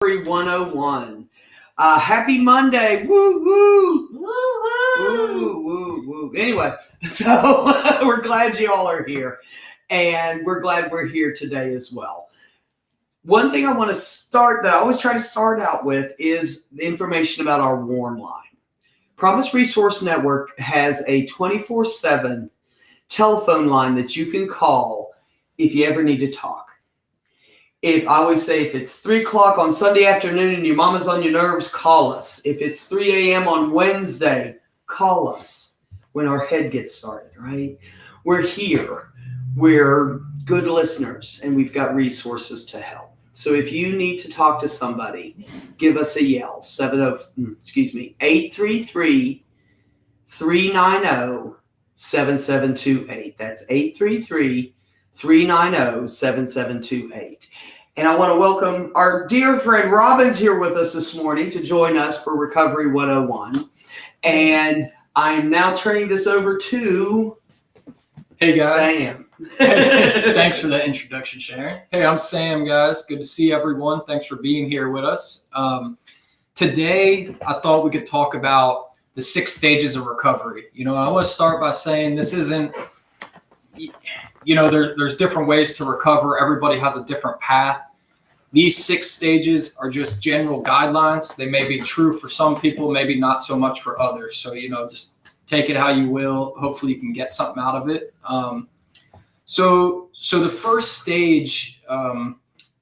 101. Happy Monday. Woo, woo. Woo woo. Woo, woo, woo. Anyway, so we're glad you all are here. And we're glad we're here today as well. One thing I want to start that I always try to start out with is the information about our warm line. Promise Resource Network has a 24/7 telephone line that you can call if you ever need to talk. I always say, if it's 3 o'clock on Sunday afternoon and your mama's on your nerves, call us. If it's 3 a.m. on Wednesday, call us when our head gets started, right? We're here. We're good listeners, and we've got resources to help. So if you need to talk to somebody, give us a yell. 833-390-7728. That's 833-390-7728. And I want to welcome our dear friend Robin's here with us this morning to join us for Recovery 101. And I'm now turning this over to Hey guys. Sam. Hey, thanks for that introduction, Sharon. Hey, I'm Sam, guys. Good to see everyone. Thanks for being here with us. Today, I thought we could talk about the 6 stages of recovery. I want to start by saying this isn't, there's different ways to recover. Everybody has a different path. These 6 stages are just general guidelines. They may be true for some people, maybe not so much for others. So, just take it how you will. Hopefully you can get something out of it. So the first stage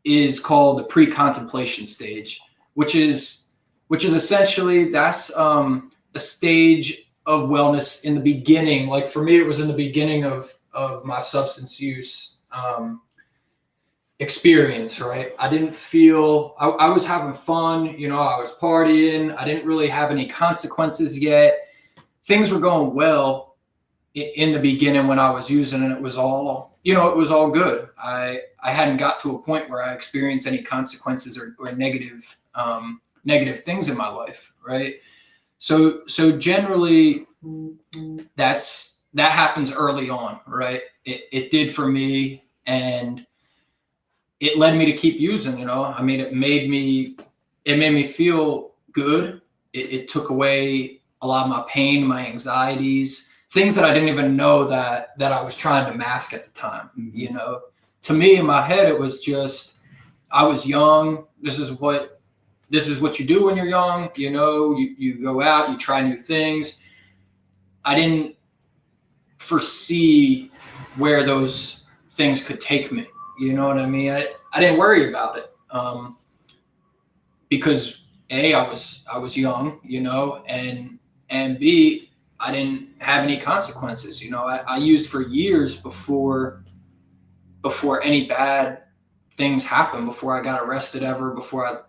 is called the pre-contemplation stage, which is essentially that's a stage of wellness in the beginning. Like for me, it was in the beginning of my substance use experience, right? I didn't feel, I was having fun, I was partying. I didn't really have any consequences yet. Things were going well in the beginning when I was using it. It was all good. I hadn't got to a point where I experienced any consequences or negative things in my life, right? So generally that happens early on, right? It did for me, and it led me to keep using, it made me feel good. It took away a lot of my pain, my anxieties, things that I didn't even know that I was trying to mask at the time. To me, in my head, it was just, I was young. This is what you do when you're young. You go out, you try new things. I didn't foresee where those things could take me. You know what I mean? I didn't worry about it because A, I was young, and B, I didn't have any consequences. I used for years before any bad things happened, before I got arrested ever, before I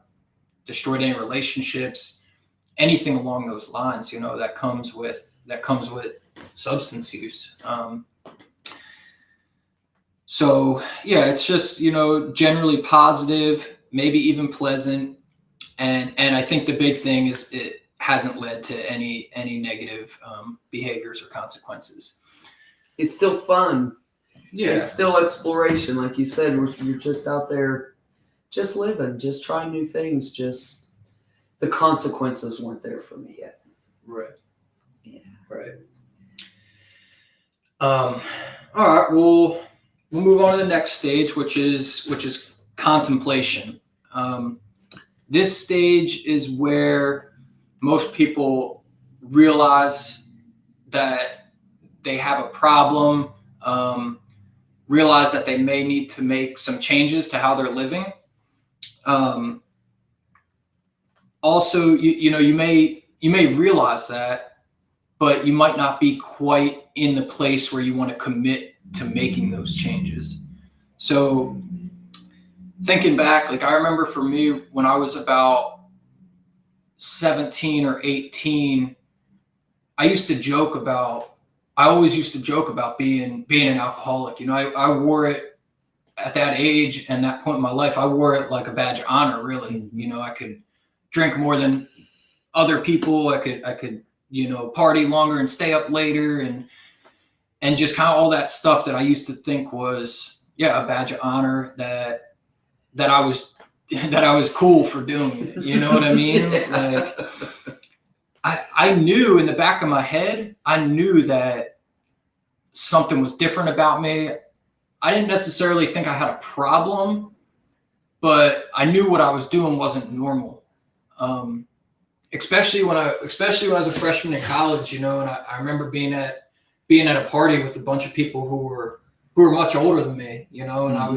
destroyed any relationships, anything along those lines, that comes with substance use. So yeah, it's just, generally positive, maybe even pleasant. And I think the big thing is it hasn't led to any negative behaviors or consequences. It's still fun. Yeah. It's still exploration. Like you said, you're just out there, just living, just trying new things. Just the consequences weren't there for me yet. Right. Yeah. Right. All right. We'll move on to the next stage, which is contemplation. This stage is where most people realize that they have a problem, realize that they may need to make some changes to how they're living. Also, you may realize that, but you might not be quite in the place where you want to commit to making those changes. So thinking back, like I remember for me when I was about 17 or 18, I always used to joke about being an alcoholic. I wore it at that age and that point in my life. I wore it like a badge of honor, really. I could drink more than other people. I could party longer and stay up later and just kind of all that stuff that I used to think was, a badge of honor that I was that I was cool for doing it. You know what I mean? Like I knew in the back of my head, I knew that something was different about me. I didn't necessarily think I had a problem, but I knew what I was doing wasn't normal. Especially when I was a freshman in college, you know, and I remember being at a party with a bunch of people who were much older than me, you know, and I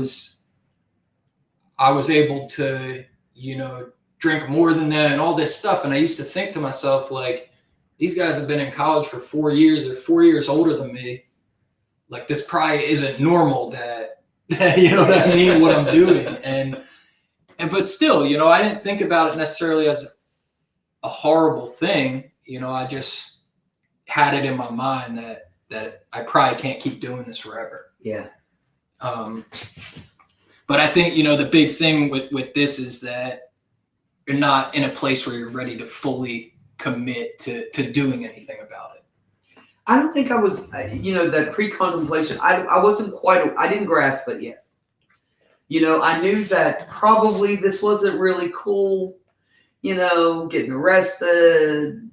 was able to, you know, drink more than them and all this stuff. And I used to think to myself, like, these guys have been in college for 4 years. They're 4 years older than me. Like, this probably isn't normal that you know what I mean, what I'm doing. But still, you know, I didn't think about it necessarily as a horrible thing. You know, I just had it in my mind that I probably can't keep doing this forever. Yeah. But I think, you know, the big thing with this is that you're not in a place where you're ready to fully commit to doing anything about it. I don't think I was, you know, that pre-contemplation, I wasn't quite, I didn't grasp it yet. You know, I knew that probably this wasn't really cool, you know, getting arrested,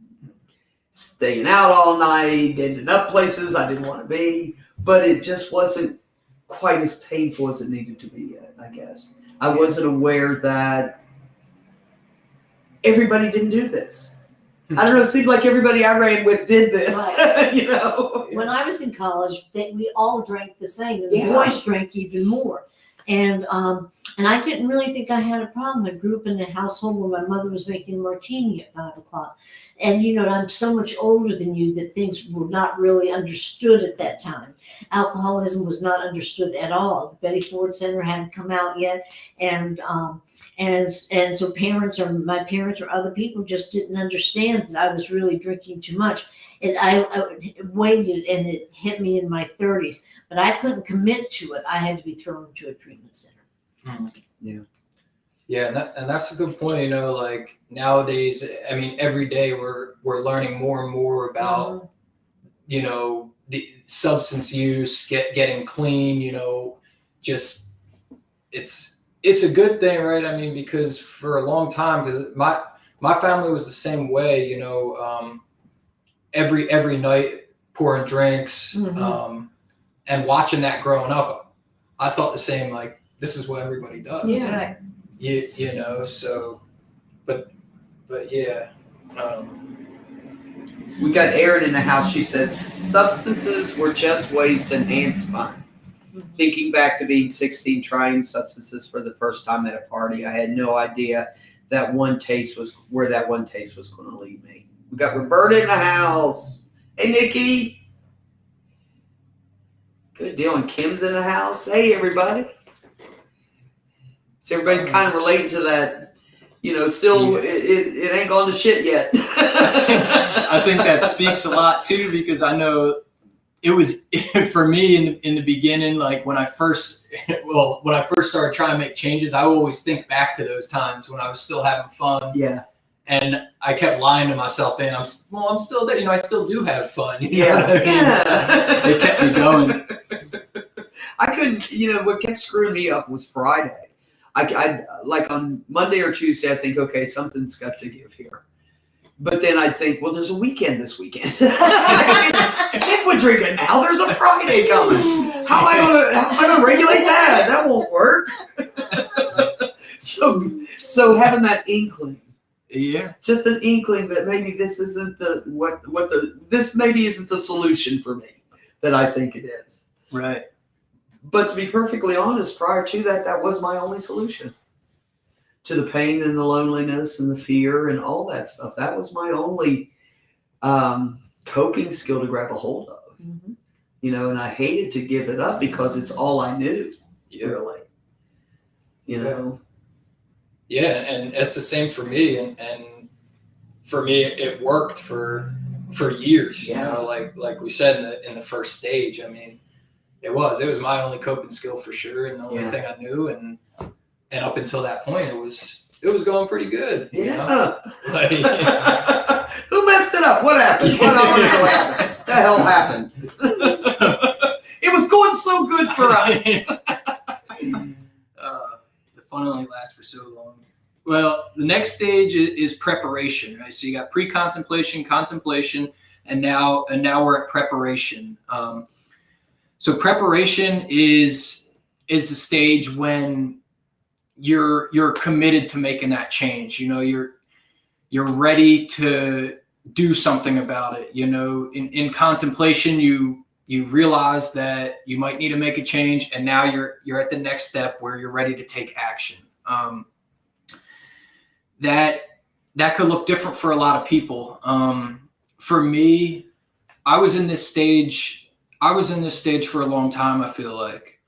staying out all night, ending up places I didn't want to be, but it just wasn't quite as painful as it needed to be yet, I guess. I wasn't aware that everybody didn't do this. I don't know, it seemed like everybody I ran with did this, Right. you know. When I was in college, we all drank the same, and the Yeah. boys drank even more. And I didn't really think I had a problem. I grew up in a household where my mother was making a martini at 5 o'clock. And, you know, I'm so much older than you that things were not really understood at that time. Alcoholism was not understood at all. The Betty Ford Center hadn't come out yet. And so my parents or other people just didn't understand that I was really drinking too much. And I waited, and it hit me in my 30s. But I couldn't commit to it. I had to be thrown into a treatment center. Yeah, and that's a good point. You know, like nowadays, I mean, every day we're learning more and more about, you know, the substance use, getting clean. You know, just it's a good thing, right? I mean, because for a long time, because my family was the same way. You know, every night pouring drinks. And watching that growing up, I thought the same, like, this is what everybody does. Yeah. Right. You know, so, but yeah. We got Erin in the house. She says, substances were just ways to enhance fun. Thinking back to being 16, trying substances for the first time at a party, I had no idea where that one taste was going to lead me. We got Roberta in the house. Hey, Nikki. Good deal. And Kim's in the house. Hey, everybody. So everybody's kind of relating to that, you know, still, it ain't gone to shit yet. I think that speaks a lot, too, because I know it was, for me in the beginning, like when I first started trying to make changes, I always think back to those times when I was still having fun. Yeah. And I kept lying to myself, saying, I'm still there. You know, I still do have fun. You know Yeah. what I mean? Yeah. It kept me going. I couldn't, you know, what kept screwing me up was Friday. I like on Monday or Tuesday, I think, okay, something's got to give here. But then I'd think, well, there's a weekend this weekend. I can't quit drinking now. There's a Friday coming. How am I gonna regulate that? That won't work. So having that inkling. Yeah. Just an inkling that maybe this isn't this maybe isn't the solution for me that I think it is. Right. But to be perfectly honest, prior to that, that was my only solution to the pain and the loneliness and the fear and all that stuff. That was my only coping skill to grab a hold of, you know, and I hated to give it up because it's all I knew, really, you know. Yeah, and it's the same for me, and for me, it worked for years. You know, like we said in the first stage. I mean, it was my only coping skill for sure, and the only thing I knew, and up until that point, it was going pretty good. Yeah. You know? Like, who messed it up? What happened? What happened? The hell happened? It was going so good for us. The fun only lasts for so long. Well, the next stage is preparation, right? So you got pre-contemplation, contemplation, and now we're at preparation. So preparation is the stage when you're committed to making that change. You know, you're ready to do something about it. You know, in contemplation, you realize that you might need to make a change, and now you're at the next step where you're ready to take action. That could look different for a lot of people. For me, I was in this stage for a long time. I feel like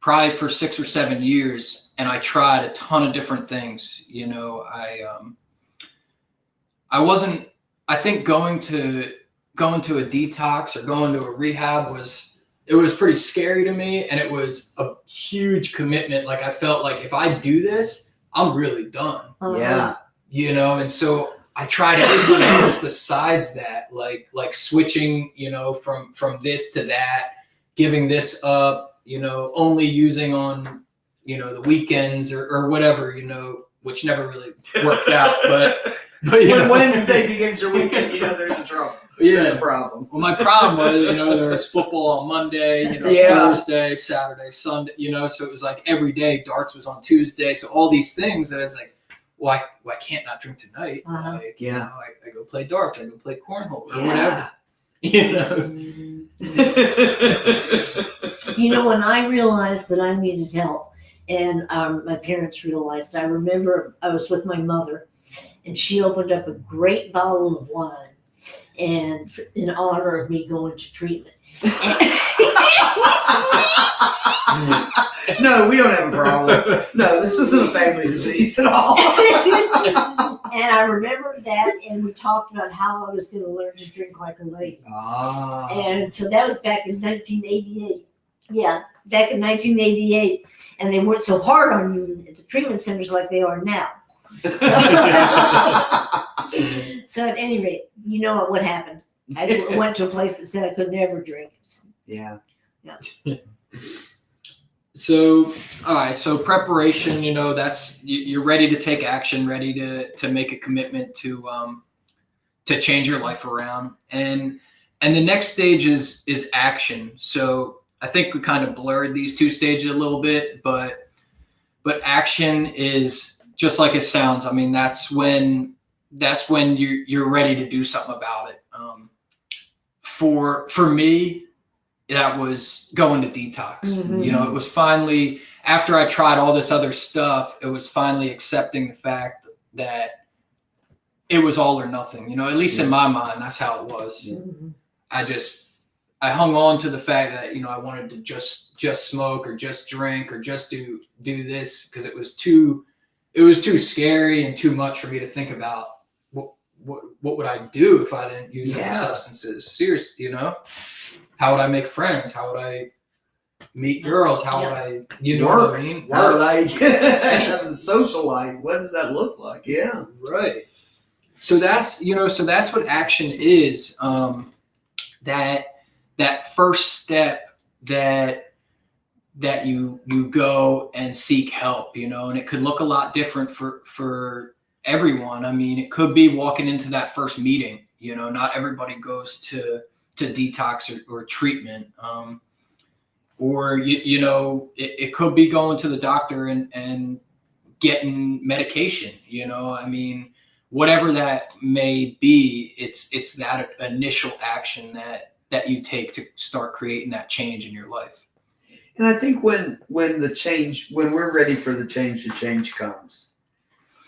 probably for 6 or 7 years, and I tried a ton of different things. You know, I think going to a detox or going to a rehab was pretty scary to me, and it was a huge commitment. Like I felt like if I do this, I'm really done. Yeah. You know, and so I tried everything else besides that, like switching, you know, from this to that, giving this up, you know, only using on, you know, the weekends or whatever, you know, which never really worked out. But you When know. Wednesday begins your weekend, you know there's a trouble. Yeah. There's a problem. Well, my problem was, you know, there was football on Monday, you know, Yeah. Thursday, Saturday, Sunday, you know, so it was like every day. Darts was on Tuesday, so all these things that I was like, well, I can't not drink tonight. Uh-huh. Like, Yeah. you know, I go play darts, I go play cornhole or Yeah. whatever, you know. You know, when I realized that I needed help, and my parents realized, I remember I was with my mother, and she opened up a great bottle of wine, and in honor of me going to treatment. No, we don't have a problem. No, this isn't a family disease at all. And I remember that, and we talked about how I was going to learn to drink like a lady. Ah. And so that was back in 1988. Yeah, back in 1988. And they weren't so hard on you at the treatment centers like they are now. So at any rate, you know what happened. I went to a place that said I could never drink. Yeah. So, all right. So preparation, you know, that's you're ready to take action, ready to make a commitment to change your life around, and the next stage is action. So I think we kind of blurred these two stages a little bit, but action is just like it sounds. I mean, that's when you're ready to do something about it. For me, that was going to detox. Mhm. You know, it was finally, after I tried all this other stuff, it was finally accepting the fact that it was all or nothing. You know, at least in my mind, that's how it was. Mhm. I hung on to the fact that, you know, I wanted to just smoke or just drink or just do this because it was too scary and too much for me to think about what would I do if I didn't use any substances. Seriously, you know, how would I make friends? How would I meet girls? How would I, you know what I mean? How would I have a social life? What does that look like? Yeah. Right. So that's, you know, so that's what action is. That first step that you go and seek help, you know, and it could look a lot different for everyone. I mean, it could be walking into that first meeting, you know, not everybody goes to detox or treatment. Or, you know, it could be going to the doctor and getting medication, you know, I mean, whatever that may be, it's that initial action that you take to start creating that change in your life. And I think when we're ready for the change comes.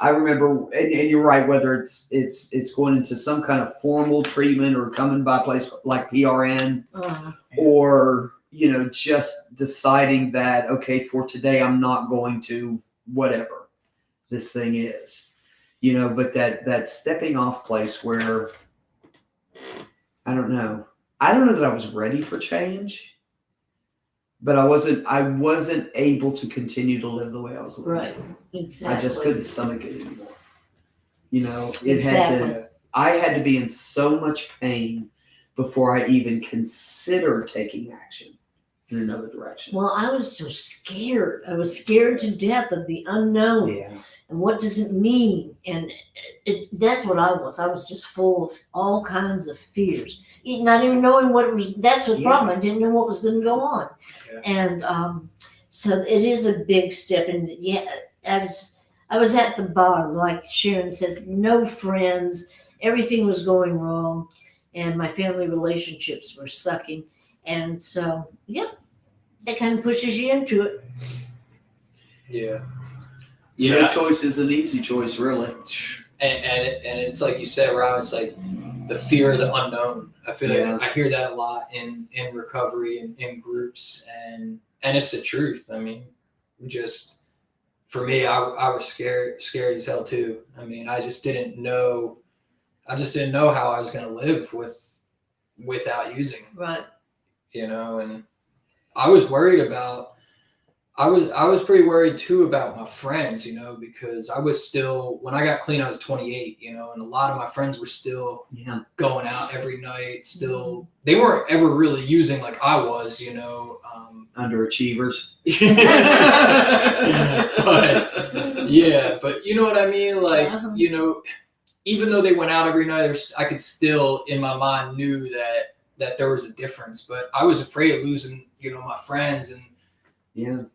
I remember, and you're right, whether it's going into some kind of formal treatment or coming by a place like PRN, or, you know, just deciding that, okay, for today, I'm not going to whatever this thing is, you know, but that stepping off place where, I don't know that I was ready for change, but I wasn't able to continue to live the way I was living. Right. Exactly. I just couldn't stomach it anymore. You know, Exactly. I had to be in so much pain before I even considered taking action. in another direction. Well, I was so scared. I was scared to death of the unknown. Yeah. And what does it mean? And that's what I was. I was just full of all kinds of fears, not even knowing what it was. That's the problem. I didn't know what was going to go on. Yeah. And so it is a big step. And yeah, I was at the bottom, like Sharon says, no friends. Everything was going wrong. And my family relationships were sucking. And so, yep, that kind of pushes you into it. Yeah. No choice is an easy choice, really. And it's like you said, Rob, it's like the fear of the unknown. I feel like I hear that a lot in recovery and in groups, and it's the truth. I mean, for me, I was scared as hell too. I mean, I just didn't know how I was going to live without using. Right. And I was worried about. I was pretty worried too about my friends, because I was still, when I got clean, I was 28, and a lot of my friends were still going out every night. Still, they weren't ever really using like I was, Underachievers. but you know what I mean? Like, even though they went out every night, I could still, in my mind, knew that there was a difference. But I was afraid of losing, my friends, and it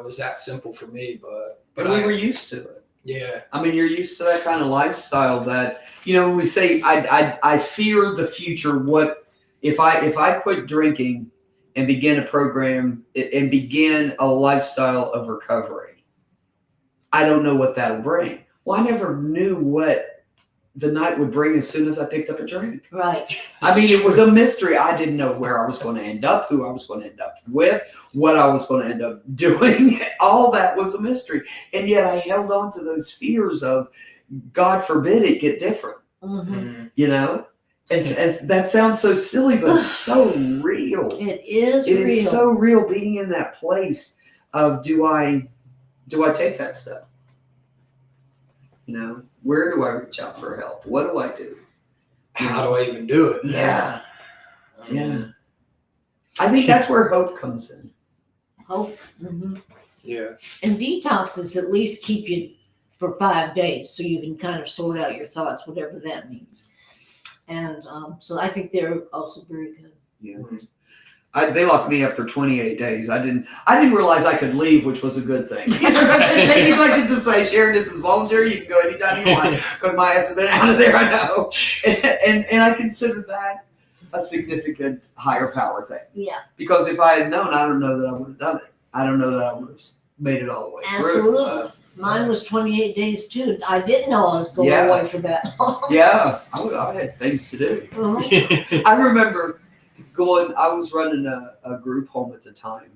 was that simple for me. But we were used to it. Yeah. I mean, you're used to that kind of lifestyle that, when we say I fear the future, what if I quit drinking and begin a program and begin a lifestyle of recovery, I don't know what that'll bring. Well, I never knew what the night would bring as soon as I picked up a drink. Right. I mean, it was a mystery. I didn't know where I was going to end up, who I was going to end up with, what I was going to end up doing. All that was a mystery. And yet I held on to those fears of, God forbid it get different. Mm-hmm. As that sounds so silly, but it's so real. It is It real. is so real being in that place of, do I take that step? Where do I reach out for help? What do I do? How do I even do it? Yeah. I think that's where hope comes in. Hope. Mm-hmm. Yeah. And detoxes at least keep you for 5 days, so you can kind of sort out your thoughts, whatever that means. And so I think they're also very good. Yeah. They locked me up for 28 days. I didn't realize I could leave, which was a good thing. They neglected to say, Sharon, this is voluntary. You can go anytime you want, because my ass has been out of there, I know. And I consider that a significant higher power thing. Yeah. Because if I had known, I don't know that I would have done it. I don't know that I would have made it all the way through. Absolutely. Mine was 28 days too. I didn't know I was going away for that long. Yeah. I had things to do. Uh-huh. I remember I was running a group home at the time,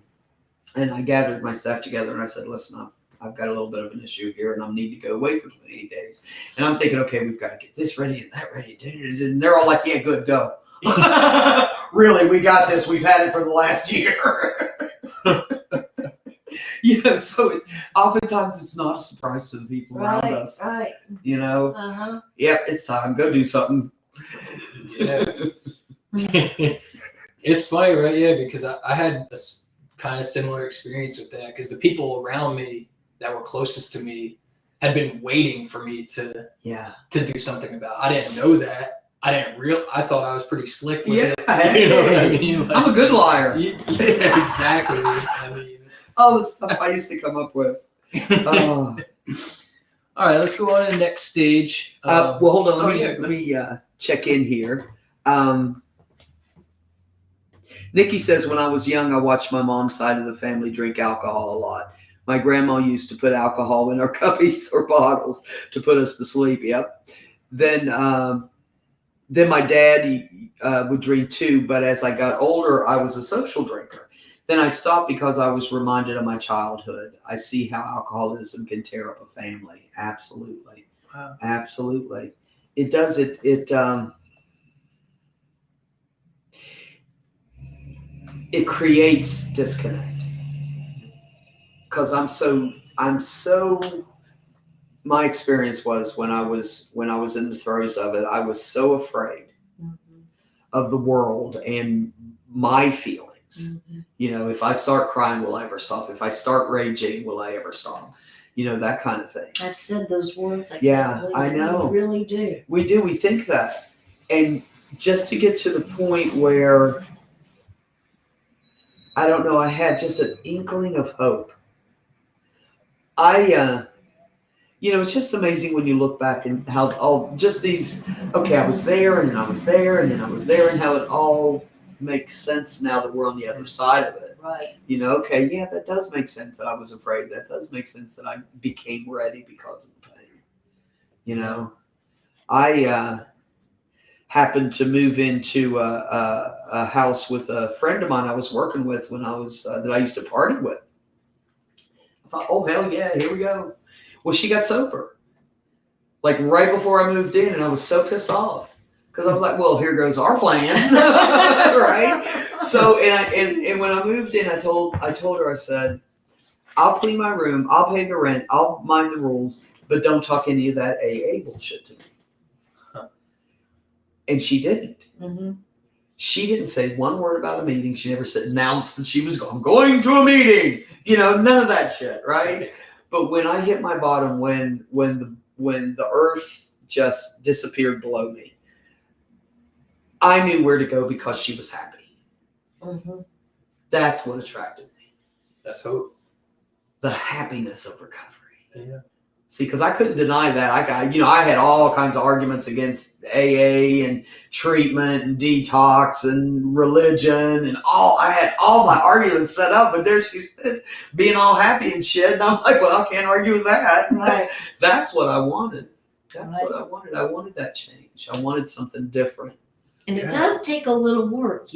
and I gathered my staff together and I said, listen, I've got a little bit of an issue here and I need to go away for 28 days. And I'm thinking, okay, we've got to get this ready and that ready. And they're all like, yeah, good, go. Really, we got this. We've had it for the last year. So oftentimes it's not a surprise to the people around us. Right. Yep, it's time. Go do something. Yeah. It's funny, right? Yeah, because I had a kind of similar experience with that, because the people around me that were closest to me had been waiting for me to do something about it. I didn't know that. I thought I was pretty slick with it. You know what I mean? I'm a good liar. Yeah, exactly. I mean, all the stuff I used to come up with. All right, let's go on to the next stage. Well, hold on. Let me check in here. Nikki says, when I was young, I watched my mom's side of the family drink alcohol a lot. My grandma used to put alcohol in our cuppies or bottles to put us to sleep. Yep. Then my dad would drink too, but as I got older, I was a social drinker. Then I stopped because I was reminded of my childhood. I see how alcoholism can tear up a family. Absolutely. Wow. Absolutely. It does. It creates disconnect, because my experience was when I was in the throes of it, I was so afraid of the world and my feelings things. If I start crying, will I ever stop? If I start raging, will I ever stop? That kind of thing. I've said those words. Yeah, I know. We really do. We do. We think that. And just to get to the point where, I don't know, I had just an inkling of hope. It's just amazing when you look back and how all just these, okay, I was there and then I was there and then I was there, and how it all makes sense now that we're on the other side of it. Right. Okay, yeah, that does make sense that I was afraid. That does make sense that I became ready because of the pain. I happened to move into a house with a friend of mine I was working with when I was, that I used to party with. I thought, oh, hell yeah, here we go. Well, she got sober, like right before I moved in, and I was so pissed off because I was like, well, here goes our plan, right? So, and when I moved in, I told her, I said, I'll clean my room, I'll pay the rent, I'll mind the rules, but don't talk any of that AA bullshit to me. Huh. And she didn't. Mm-hmm. She didn't say one word about a meeting. She never announced that she was going to a meeting. None of that shit, right? But when I hit my bottom, when the earth just disappeared below me, I knew where to go because she was happy. Mm-hmm. That's what attracted me. That's hope. The happiness of recovery. Yeah. See, because I couldn't deny that. I had all kinds of arguments against AA and treatment and detox and religion and all. I had all my arguments set up, but there she stood being all happy and shit. And I'm like, well, I can't argue with that. Right. That's what I wanted. That's Right. what I wanted. I wanted that change. I wanted something different. And it Yeah. does take a little work,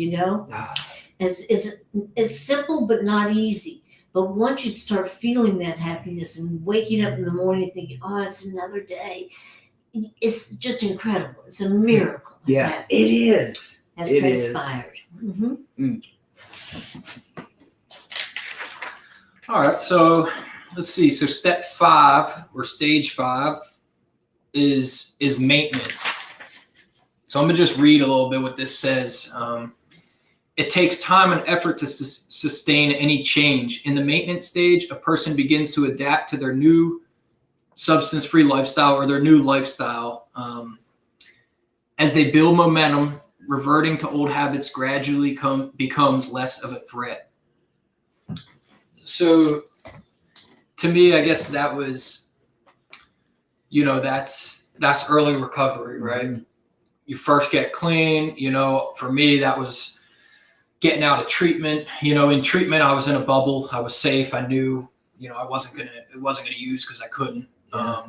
Ah, It's simple but not easy. But once you start feeling that happiness and waking up in the morning thinking, oh, it's another day, it's just incredible. It's a miracle. yeah, it is. Has It is. transpired. Mm-hmm. All right, so let's see. So step 5 or stage 5 is maintenance. So I'm gonna just read a little bit what this says. It takes time and effort to sustain any change. In the maintenance stage, a person begins to adapt to their new substance-free lifestyle or their new lifestyle. As they build momentum, reverting to old habits gradually becomes less of a threat. So to me, I guess that was, that's early recovery, right? Mhm. You first get clean, for me, that was getting out of treatment. In treatment, I was in a bubble. I was safe. I knew, it wasn't gonna use because I couldn't. Yeah.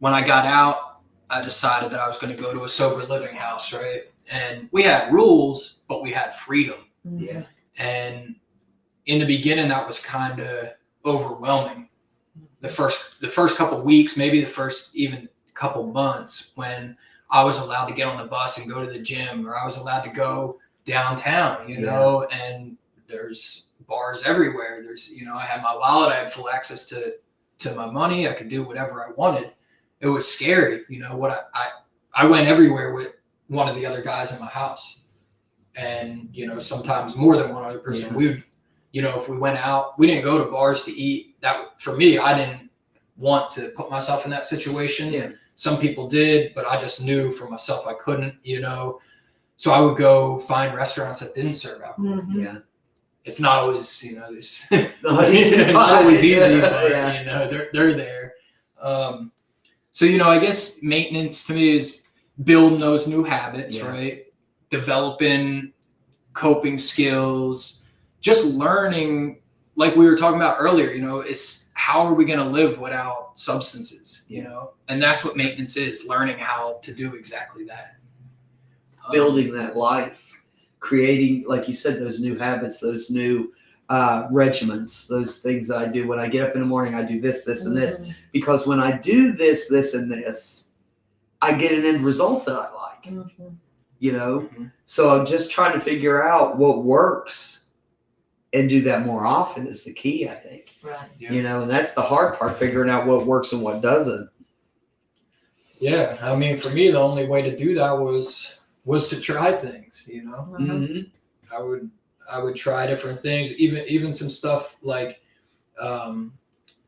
When I got out, I decided that I was going to go to a sober living house, right? And we had rules, but we had freedom. Yeah. And in the beginning, that was kind of overwhelming. The first couple of weeks, maybe the first even couple months, when I was allowed to get on the bus and go to the gym, or I was allowed to go downtown, and there's bars everywhere. There's, I had my wallet, I had full access to my money. I could do whatever I wanted. It was scary. I went everywhere with one of the other guys in my house, and, sometimes more than one other person. Yeah. We would, if we went out, we didn't go to bars to eat. That, for me, I didn't want to put myself in that situation. Yeah. Some people did, but I just knew for myself I couldn't, So I would go find restaurants that didn't serve alcohol. Mm-hmm. Yeah. It's not always, it's Not always easy, but Yeah. they're there. So I guess maintenance to me is building those new habits, Yeah. right? Developing coping skills, just learning, like we were talking about earlier. It's how are we going to live without substances? And that's what maintenance is: learning how to do exactly that. Building that life, creating, like you said, those new habits, those new regiments, those things that I do when I get up in the morning. I do this, and this, because when I do this, and this, I get an end result that I like. Mm-hmm. Mhm. So I'm just trying to figure out what works and do that more often is the key, I think. Right. Yeah. And that's the hard part, figuring out what works and what doesn't. Yeah, I mean, for me, the only way to do that was to try things. Mhm. Mm-hmm. I would try different things, even some stuff like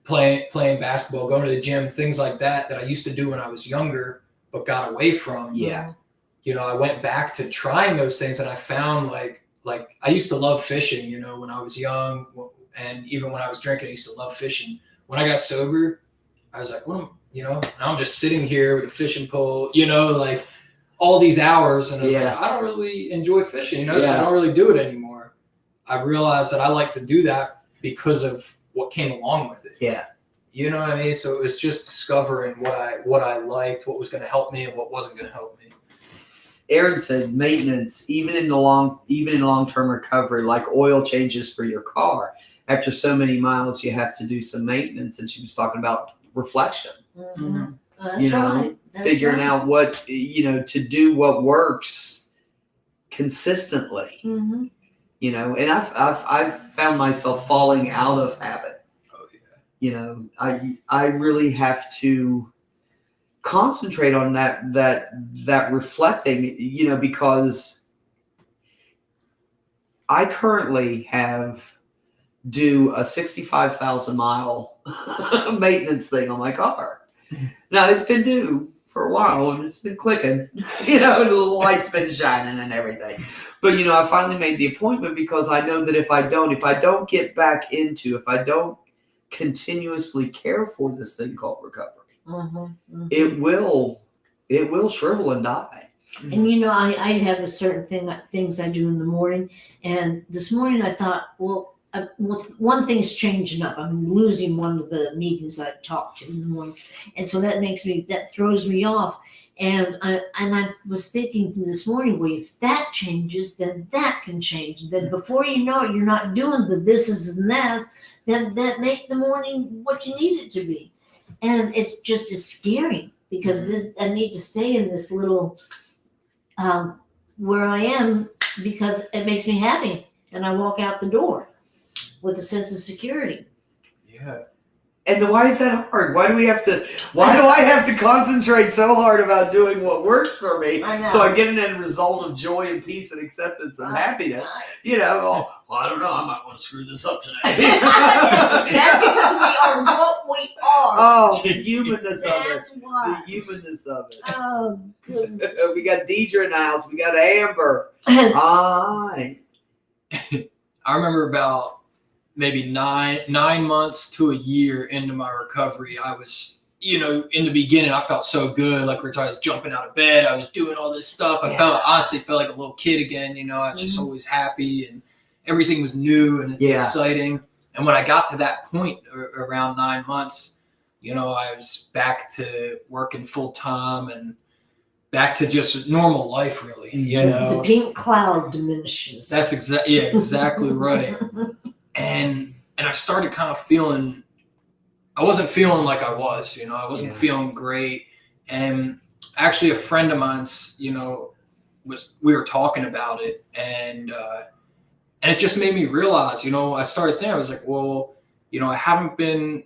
playing basketball, going to the gym, things like that I used to do when I was younger, but got away from. Yeah. I went back to trying those things, and I found like I used to love fishing, when I was young, and even when I was drinking, I used to love fishing. When I got sober, I was like, now I'm just sitting here with a fishing pole, like all these hours, and I was like, I don't really enjoy fishing, so I don't really do it anymore. I realized that I like to do that because of what came along with it. Yeah. You know what I mean? So it was just discovering what I liked, what was going to help me, and what wasn't going to help me. Aaron said maintenance, even in long-term recovery, like oil changes for your car. After so many miles, you have to do some maintenance. And she was talking about reflection. Mm-hmm. That's You know, right. That's Figuring right. out what, to do what works consistently. Mhm. And I've found myself falling out of habit. Oh yeah. I really have to concentrate on that reflecting, because I currently do a 65,000 mile maintenance thing on my car. Now it's been due for a while and it's been clicking, and the light's been shining and everything. But I finally made the appointment because I know that if I don't get back into, if I don't continuously care for this thing called recovery, it will shrivel and die. And I have a certain things I do in the morning. And this morning I thought, well, one thing's changing up. I'm losing one of the meetings I talked to in the morning, and so that throws me off. And I was thinking this morning, well, if that changes, then that can change. Then before you know it, you're not doing the this is and that. Then that make the morning what you need it to be. And it's scary because I need to stay in this little where I am because it makes me happy, and I walk out the door with a sense of security. Yeah. And then why is that hard? Why do I have to concentrate so hard about doing what works for me I know. so I get an end result of joy and peace and acceptance and happiness? Well, I don't know, I might want to screw this up today. That's because we are what we are. Oh, the humanness of it. That's why. The humanness of it. Oh, goodness. We got Deidre in the house. We got Amber. Hi. I remember about maybe 9 months to a year into my recovery, I was, in the beginning, I felt so good. Like I was jumping out of bed. I was doing all this stuff. I honestly felt like a little kid again. I was just always happy and everything was new and exciting. And when I got to that point around 9 months, I was back to working full time and back to just normal life, really. The pink cloud diminishes. That's exactly right. And I started kind of feeling, I wasn't feeling like I was, I wasn't feeling great. And actually a friend of mine's, we were talking about it, and it just made me realize, I started thinking, I was like, well, I haven't been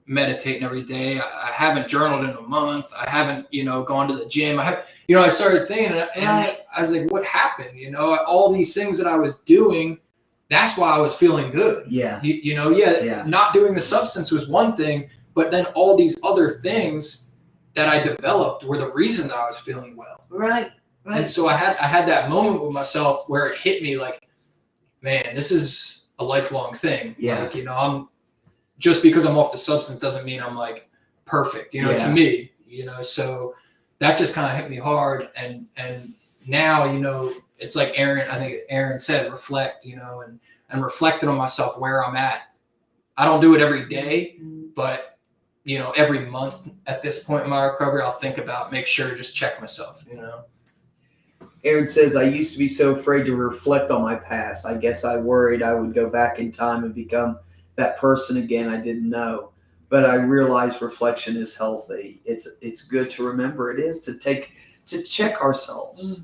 meditating every day. I haven't journaled in a month. I haven't, gone to the gym. I started thinking, and I was like, what happened? All these things that I was doing, that's why I was feeling good. Yeah. Not doing the substance was one thing, but then all these other things that I developed were the reason that I was feeling well. Right. And so I had that moment with myself where it hit me like, man, this is a lifelong thing. Yeah. Like, I'm just because I'm off the substance doesn't mean I'm like perfect, to me, so that just kind of hit me hard. And now, it's like I think Aaron said, reflect, and reflecting on myself where I'm at. I don't do it every day, but, every month at this point in my recovery, I'll think about, make sure to just check myself, Aaron says, I used to be so afraid to reflect on my past. I guess I worried I would go back in time and become that person again I didn't know. But I realized reflection is healthy. It's good to remember. It is to check ourselves,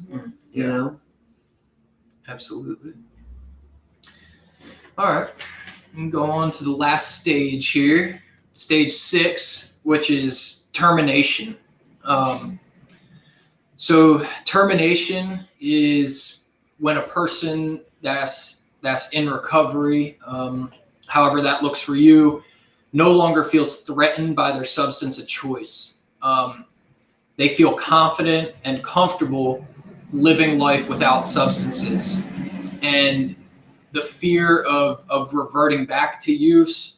Absolutely. All right. We can go on to the last stage here, stage 6, which is termination. So termination is when a person that's that's in recovery, however that looks for you, no longer feels threatened by their substance of choice. They feel confident and comfortable living life without substances. And the fear of reverting back to use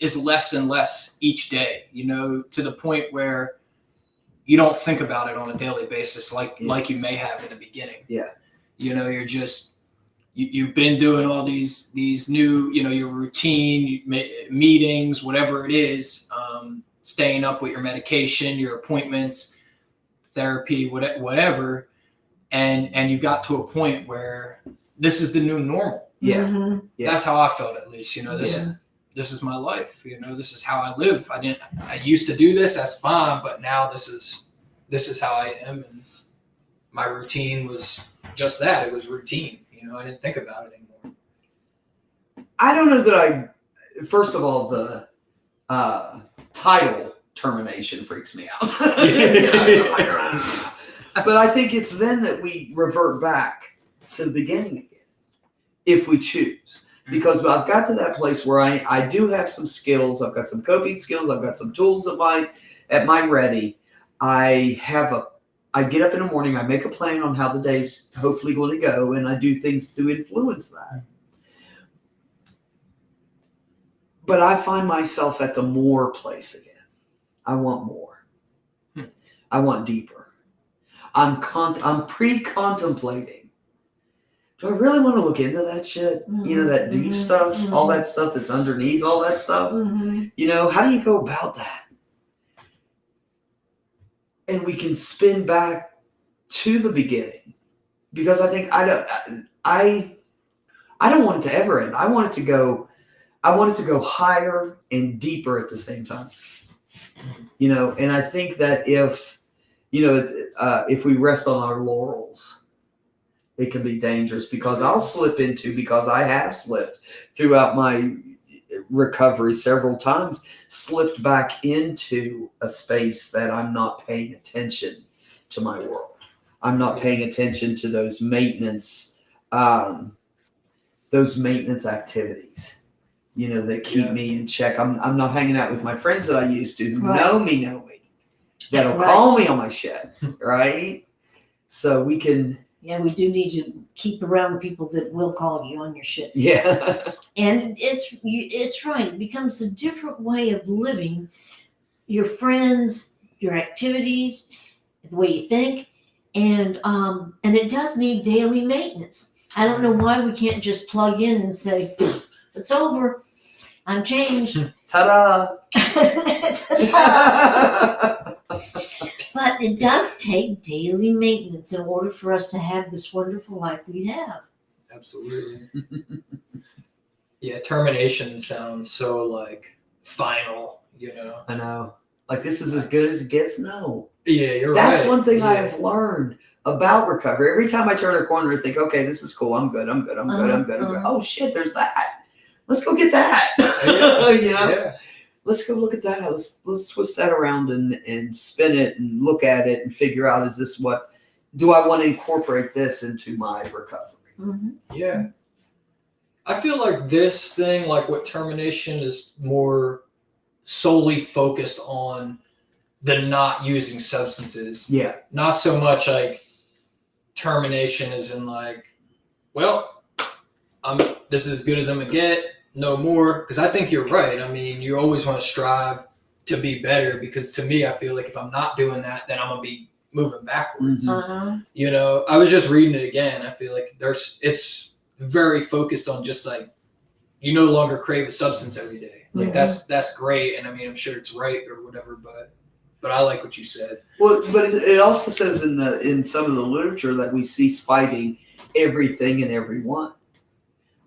is less and less each day, to the point where you don't think about it on a daily basis like you may have in the beginning. Yeah. You're just, you've been doing all these new, your routine meetings, whatever it is, staying up with your medication, your appointments, therapy, whatever. And you got to a point where this is the new normal. Yeah. Mhm. Yeah. That's how I felt, at least. This is my life. This is how I live. I used to do this. That's fine, but now this is how I am, and my routine was just that. It was routine. I didn't think about it anymore. I don't know that first of all, the title termination freaks me out. But I think it's then that we revert back to the beginning again, if we choose. Because I've got to that place where I do have some skills. I've got some coping skills. I've got some tools at my ready. I get up in the morning. I make a plan on how the day's hopefully going to go, and I do things to influence that. But I find myself at the more place again. I want more. I want deeper. I'm pre-contemplating. Do I really want to look into that shit? That deep stuff, all that stuff that's underneath all that stuff. How do you go about that? And we can spin back to the beginning, because I think I don't want it to ever end. I want it to go higher and deeper at the same time. And I think that if we rest on our laurels, it can be dangerous, because I have slipped throughout my recovery several times, slipped back into a space that I'm not paying attention to my world. I'm not paying attention to those maintenance activities, that keep me in check. I'm not hanging out with my friends that I used to, who know me, that'll call me on my shit, right? So we can. Yeah, we do need to keep around people that will call you on your shit. Yeah. And it's right. It becomes a different way of living. Your friends, your activities, the way you think, and it does need daily maintenance. I don't know why we can't just plug in and say, "It's over. I'm changed." Ta-da! Ta-da! But it does take daily maintenance in order for us to have this wonderful life we have. Absolutely. Yeah, termination sounds so final, I know. This is as good as it gets. No. Yeah, you're right. That's right. one thing I have learned about recovery. Every time I turn a corner and think, okay, this is cool. I'm good. Oh shit, there's that. Let's go get that. Yeah. Let's go look at that. Let's twist that around and spin it and look at it and figure out, do I want to incorporate this into my recovery? Mm-hmm. Yeah. I feel like this thing, what termination, is more solely focused on the not using substances. Yeah. Not so much termination as in this is as good as I'm gonna get. No more, because I think you're right. I mean, you always want to strive to be better, because to me, I feel like if I'm not doing that, then I'm gonna be moving backwards. Uh-huh. I was just reading it again. I feel like it's very focused on just you no longer crave a substance every day. That's great, and I mean, I'm sure it's right or whatever, but I like what you said. Well, but it also says in some of the literature that we cease fighting everything and everyone.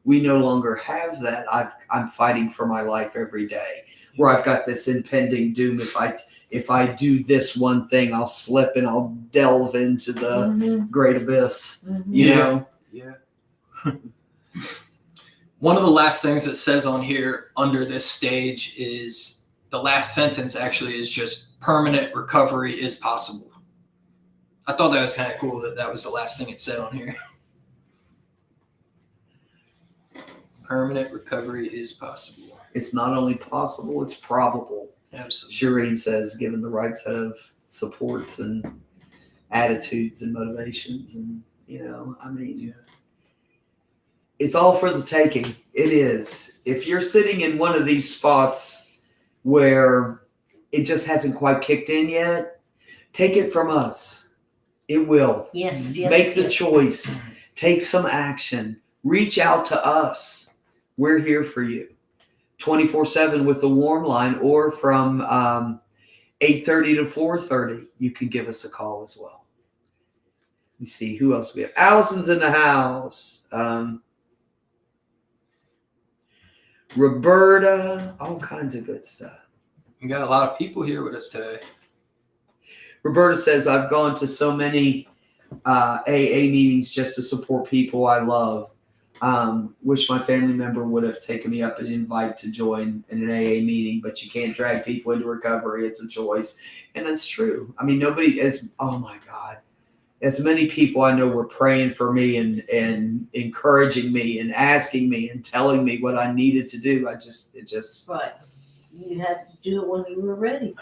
We no longer have that. I'm fighting for my life every day, where I've got this impending doom. If I do this one thing, I'll slip and I'll delve into the great abyss. Mm-hmm. You know? Yeah. One of the last things it says on here under this stage is the last sentence actually is just permanent recovery is possible. I thought that was kind of cool that was the last thing it said on here. Permanent recovery is possible. It's not only possible, it's probable. Absolutely. Shireen says, given the right set of supports and attitudes and motivations, and I mean, it's all for the taking. It is. If you're sitting in one of these spots where it just hasn't quite kicked in yet, take it from us. It will. Yes. Make the yes. choice. Take some action. Reach out to us. We're here for you. 24/7 with the warm line, or from 8:30 to 4:30, you can give us a call as well. Let me see who else we have. Allison's in the house. Roberta, all kinds of good stuff. We got a lot of people here with us today. Roberta says, I've gone to so many AA meetings just to support people I love. Wish my family member would have taken me up and invite to join in an AA meeting, but you can't drag people into recovery. It's a choice. And that's true. I mean, oh my God, as many people I know were praying for me and encouraging me and asking me and telling me what I needed to do. It just, Right. You had to do it when you were ready.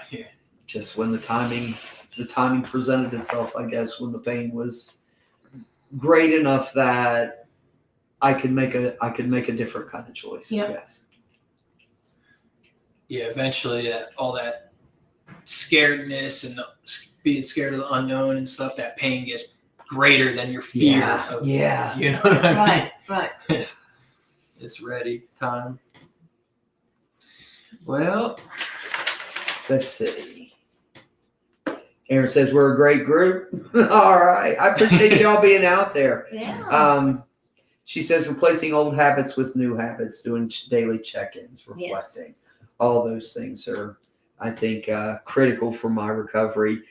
just when the timing presented itself, I guess, when the pain was great enough that I could make a different kind of choice. Yep. I guess. Yeah, eventually all that scaredness and being scared of the unknown and stuff, that pain gets greater than your fear. Yeah. You know what I mean? Right. It's ready time. Well, Let's see. Aaron says we're a great group. All right. I appreciate y'all being out there. Yeah. She says replacing old habits with new habits, doing daily check-ins, reflecting. All those things are, I think, critical for my recovery.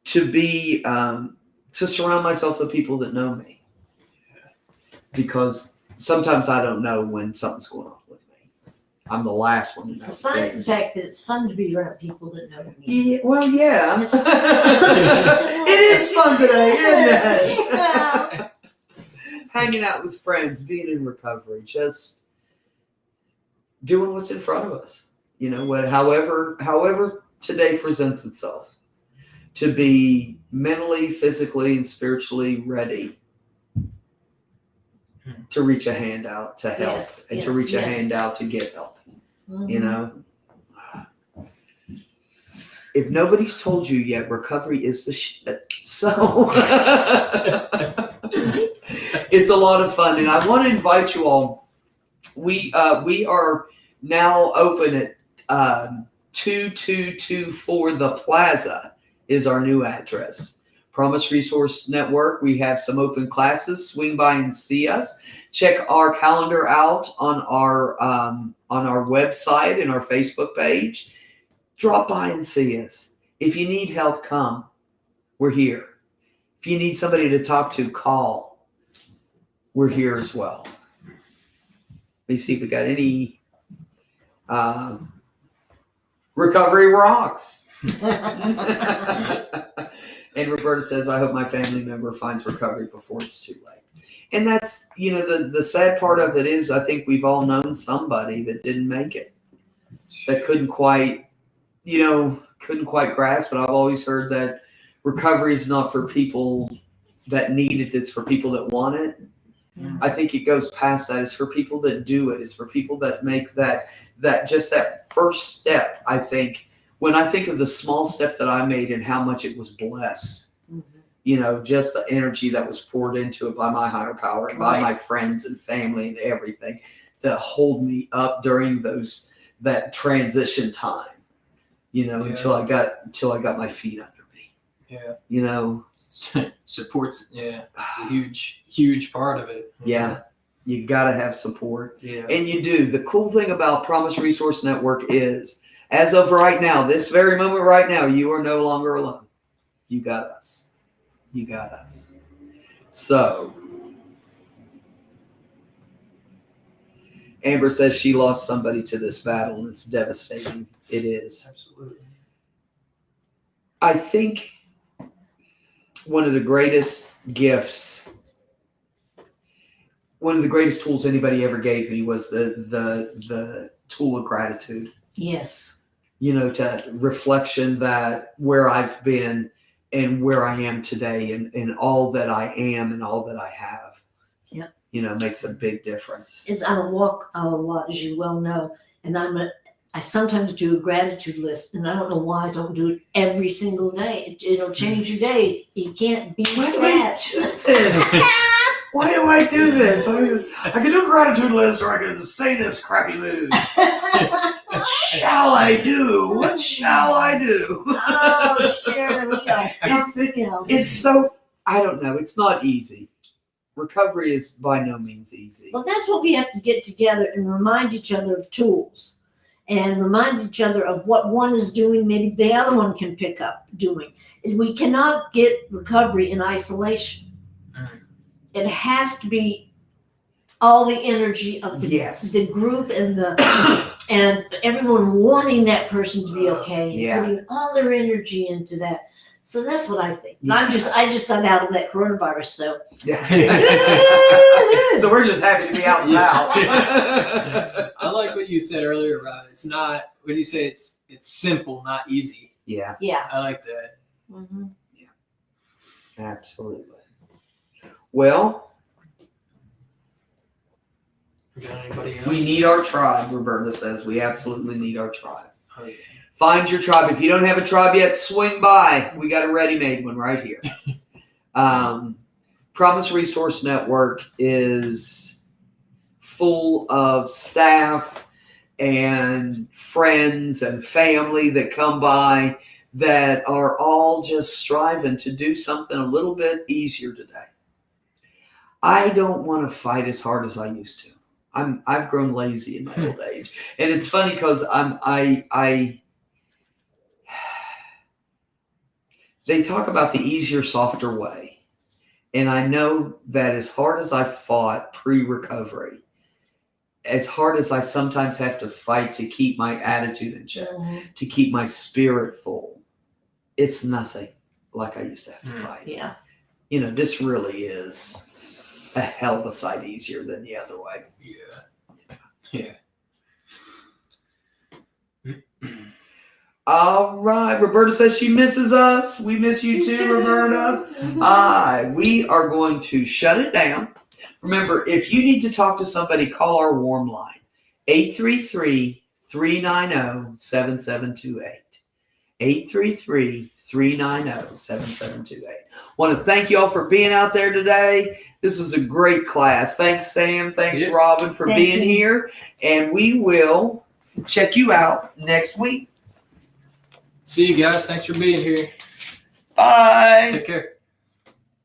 To be to surround myself with people that know me, because sometimes I don't know when something's going on with me. I'm the last one to know. Besides the fact that it's fun to be around people that know me. Yeah, well, yeah. It's- It is fun today, isn't it? Yeah. Hanging out with friends, being in recovery, just doing what's in front of us. However today presents itself, to be mentally, physically, and spiritually ready to reach a hand out to help, and to reach a hand out to get help. Mhm. If nobody's told you yet, recovery is the shit. So it's a lot of fun, and I want to invite you all. We are now open at 2224 The Plaza is our new address. Promise Resource Network. We have some open classes. Swing by and see us. Check our calendar out on our website and our Facebook page. Drop by and see us. If you need help, come. We're here. If you need somebody to talk to, call. We're here as well. Let me see if we got any recovery rocks. And Roberta says, I hope my family member finds recovery before it's too late. And that's, the sad part of it is, I think we've all known somebody that didn't make it, that couldn't quite grasp it. I've always heard that recovery is not for people that need it. It's for people that want it. Yeah. I think it goes past that. It's for people that do it. It's for people that make that first step. I think when I think of the small step that I made and how much it was blessed, just the energy that was poured into it by my higher power and by my friends and family and everything that hold me up during that transition time, until I got my feet under me. Support's it's a huge part of it. Yeah. You got to have support. Yeah. And you do. The cool thing about Promise Resource Network is, as of right now, this very moment right now, you are no longer alone. You got us. You got us. So, Amber says she lost somebody to this battle, and it's devastating. It is. Absolutely. I think one of the greatest gifts one of the greatest tools anybody ever gave me was the tool of gratitude. Yes. You know, to reflection that where I've been and where I am today and all that I am and all that I have. Yeah. You know, makes a big difference. I walk out a lot, as you well know, and I sometimes do a gratitude list, and I don't know why I don't do it every single day. It'll change your day. You can't be Why do I sad. do this? Why do I do this? I can do a gratitude list, or I can stay in this crappy mood. What shall I do? What shall I do? Oh, Sharon, we got something else. It's so, I don't know. It's not easy. Recovery is by no means easy. Well, that's what we have to get together and remind each other of tools and remind each other of what one is doing, maybe the other one can pick up doing. We cannot get recovery in isolation. It has to be all the energy of the group and everyone wanting that person to be okay and putting all their energy into that. So that's what I think. Yeah. I just got out of that coronavirus, so Yeah. So we're just happy to be out and about. I like what you said earlier, Rob. It's not, what do you say? It's simple, not easy. Yeah, yeah. I like that. Mm-hmm. absolutely. Well, We got anybody else? we need our tribe, Roberta says. We absolutely need our tribe. Oh, yeah. Find your tribe. If you don't have a tribe yet, swing by. We got a ready-made one right here. Promise Resource Network is full of staff and friends and family that come by that are all just striving to do something a little bit easier today. I don't want to fight as hard as I used to. I've grown lazy in my old age, and it's funny because they talk about the easier, softer way. And I know that as hard as I fought pre-recovery, as hard as I sometimes have to fight to keep my attitude in check, to keep my spirit full, it's nothing like I used to have to fight. Yeah. You know, this really is a hell of a sight easier than the other way. Yeah. All right. Roberta says she misses us. We miss you too, Roberta. We are going to shut it down. Remember, if you need to talk to somebody, call our warm line, 833-390-7728. 833-390-7728. Want to thank you all for being out there today. This was a great class. Thanks, Sam. Thanks, Robin, for being here. And we will check you out next week. See you guys. Thanks for being here. Bye. Take care.